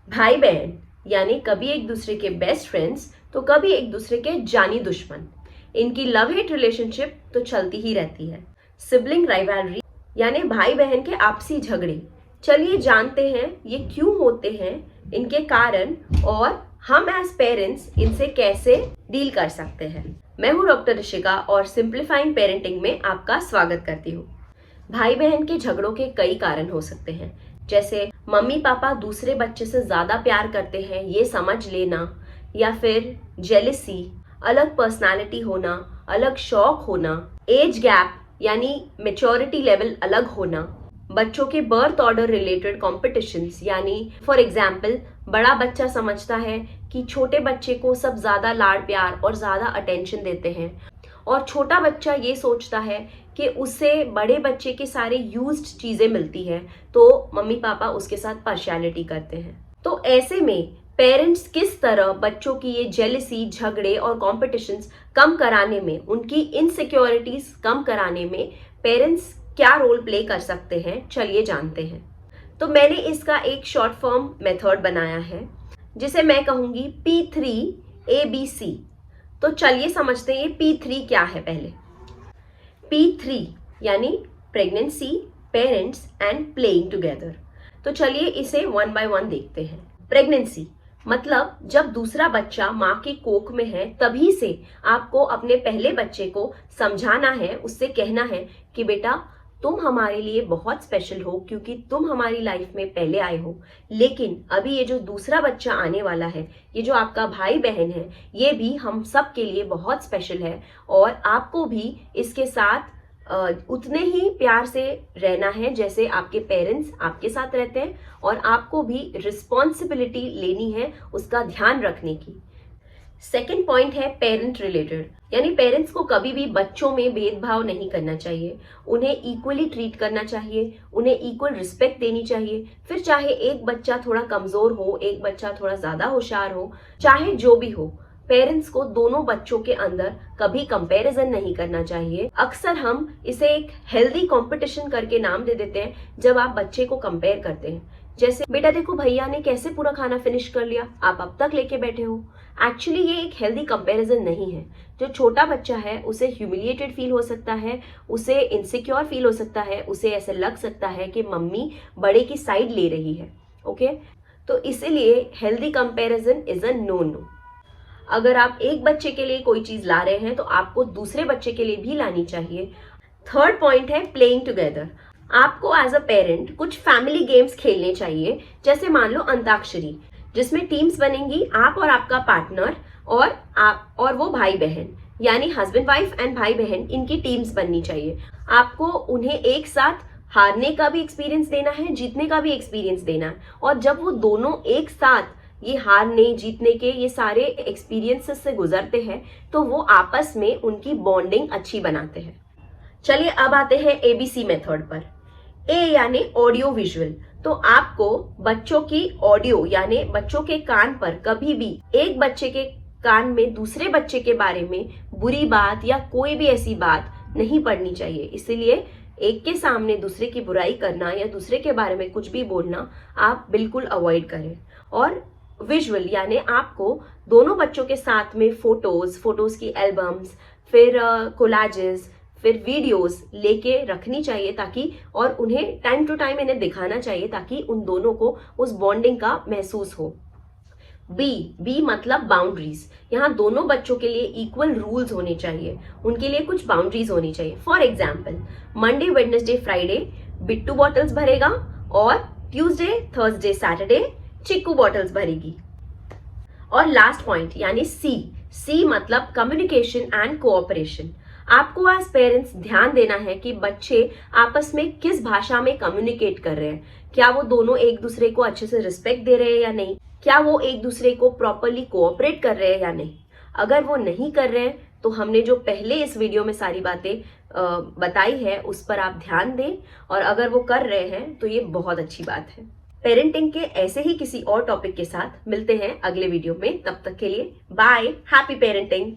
भाई बहन यानी कभी एक दूसरे के बेस्ट फ्रेंड्स तो कभी एक दूसरे के जानी दुश्मन। इनकी लव हेट रिलेशनशिप तो चलती ही रहती है। सिबलिंग राइवलरी यानी भाई बहन के आपसी झगड़े। चलिए जानते हैं ये क्यों होते हैं, इनके कारण और हम एज पेरेंट्स इनसे कैसे डील कर सकते हैं। मैं हूँ डॉक्टर ऋषिका और सिंप्लीफाइंग पेरेंटिंग में आपका स्वागत करती हूँ। भाई बहन के झगड़ों के कई कारण हो सकते हैं, जैसे मम्मी पापा दूसरे बच्चे से ज्यादा प्यार करते हैं ये समझ लेना, या फिर जेलिसी, अलग पर्सनालिटी होना, अलग शौक होना, एज गैप यानी मेच्योरिटी लेवल अलग होना, बच्चों के बर्थ ऑर्डर रिलेटेड कॉम्पिटिशन्स यानी फॉर एग्जाम्पल बड़ा बच्चा समझता है कि छोटे बच्चे को सब ज्यादा लाड प्यार और ज्यादा अटेंशन देते हैं, और छोटा बच्चा ये सोचता है कि उससे बड़े बच्चे के सारे यूज्ड चीजें मिलती है, तो मम्मी पापा उसके साथ पार्शियलिटी करते हैं। तो ऐसे में पेरेंट्स किस तरह बच्चों की ये जेलसी, झगड़े और कॉम्पिटिशन्स कम कराने में, उनकी इनसिक्योरिटीज कम कराने में पेरेंट्स क्या रोल प्ले कर सकते हैं, चलिए जानते हैं। तो मैंने इसका एक शॉर्ट फॉर्म मेथड बनाया है जिसे मैं कहूंगी P3ABC। तो चलिए समझते हैं ये P3 क्या है। पहले P3 यानी pregnancy, parents and playing together. तो चलिए इसे वन बाय वन देखते हैं। प्रेगनेंसी मतलब जब दूसरा बच्चा माँ के कोख में है तभी से आपको अपने पहले बच्चे को समझाना है, उससे कहना है कि बेटा तुम हमारे लिए बहुत स्पेशल हो क्योंकि तुम हमारी लाइफ में पहले आए हो, लेकिन अभी ये जो दूसरा बच्चा आने वाला है, ये जो आपका भाई बहन है, ये भी हम सब के लिए बहुत स्पेशल है और आपको भी इसके साथ उतने ही प्यार से रहना है जैसे आपके पेरेंट्स आपके साथ रहते हैं, और आपको भी रिस्पॉन्सिबिलिटी लेनी है उसका ध्यान रखने की। सेकेंड पॉइंट है पेरेंट रिलेटेड, यानी पेरेंट्स को कभी भी बच्चों में भेदभाव नहीं करना चाहिए, उन्हें इक्वली ट्रीट करना चाहिए, उन्हें इक्वल रिस्पेक्ट देनी चाहिए। फिर चाहे एक बच्चा थोड़ा कमजोर हो, एक बच्चा थोड़ा ज्यादा होशियार हो, चाहे जो भी हो, पेरेंट्स को दोनों बच्चों के अंदर कभी कंपैरिजन नहीं करना चाहिए। अक्सर हम इसे एक हेल्दी कंपटीशन करके नाम दे देते हैं जब आप बच्चे को कंपेयर करते हैं, जैसे बेटा देखो भैया ने कैसे पूरा खाना फिनिश कर लिया, आप अब तक लेके बैठे हो। एक्चुअली ये एक हेल्दी कंपैरिजन नहीं है। जो छोटा बच्चा है उसे ह्यूमिलिएटेड फील हो सकता है, उसे इनसिक्योर फील हो सकता है, उसे ऐसे लग सकता है कि मम्मी बड़े की साइड ले रही है। ओके, तो इसीलिए healthy comparison is a no no. अगर आप एक बच्चे के लिए कोई चीज ला रहे हैं तो आपको दूसरे बच्चे के लिए भी लानी चाहिए। थर्ड पॉइंट है प्लेइंग टुगेदर। आपको एज अ पेरेंट कुछ फैमिली गेम्स खेलने चाहिए, जैसे मान लो अंताक्षरी, जिसमें टीम्स बनेंगी, आप और आपका पार्टनर और आप और वो भाई बहन, यानी हस्बैंड वाइफ एंड भाई बहन, इनकी टीम्स बननी चाहिए। आपको उन्हें एक साथ हारने का भी एक्सपीरियंस देना है, जीतने का भी एक्सपीरियंस देना है, और जब वो दोनों एक साथ ये हारने जीतने के ये सारे एक्सपीरियंसेस से गुजरते हैं तो वो आपस में उनकी बॉन्डिंग अच्छी बनाते हैं। चलिए अब आते हैं ABC मेथड पर। ए यानी ऑडियो विजुअल। तो आपको बच्चों की ऑडियो यानी बच्चों के कान पर कभी भी एक बच्चे के कान में दूसरे बच्चे के बारे में बुरी बात या कोई भी ऐसी बात नहीं पड़नी चाहिए। इसीलिए एक के सामने दूसरे की बुराई करना या दूसरे के बारे में कुछ भी बोलना आप बिल्कुल अवॉइड करें। और विजुअल यानी आपको दोनों बच्चों के साथ में फोटोज की एल्बम्स, फिर कोलाजेस, फिर वीडियोस लेके रखनी चाहिए ताकि, और उन्हें टाइम टू टाइम इन्हें दिखाना चाहिए ताकि उन दोनों को उस बॉन्डिंग का महसूस हो। बी मतलब बाउंड्रीज। यहाँ दोनों बच्चों के लिए इक्वल रूल्स होने चाहिए, उनके लिए कुछ बाउंड्रीज होनी चाहिए। For example Monday Wednesday Friday Bittu bottles भरेगा, और Tuesday Thursday Saturday chikoo bottles भरेगी। और लास्ट पॉइंट यानी सी मतलब कम्युनिकेशन एंड कोऑपरेशन। आपको एज पेरेंट्स ध्यान देना है कि बच्चे आपस में किस भाषा में कम्युनिकेट कर रहे हैं। क्या वो दोनों एक दूसरे को अच्छे से रिस्पेक्ट दे रहे हैं या नहीं, क्या वो एक दूसरे को प्रॉपरली कोऑपरेट कर रहे हैं या नहीं। अगर वो नहीं कर रहे हैं तो हमने जो पहले इस वीडियो में सारी बातें बताई है उस पर आप ध्यान दें, और अगर वो कर रहे हैं तो ये बहुत अच्छी बात है। पेरेंटिंग के ऐसे ही किसी और टॉपिक के साथ मिलते हैं अगले वीडियो में। तब तक के लिए बाय, हैप्पी पेरेंटिंग।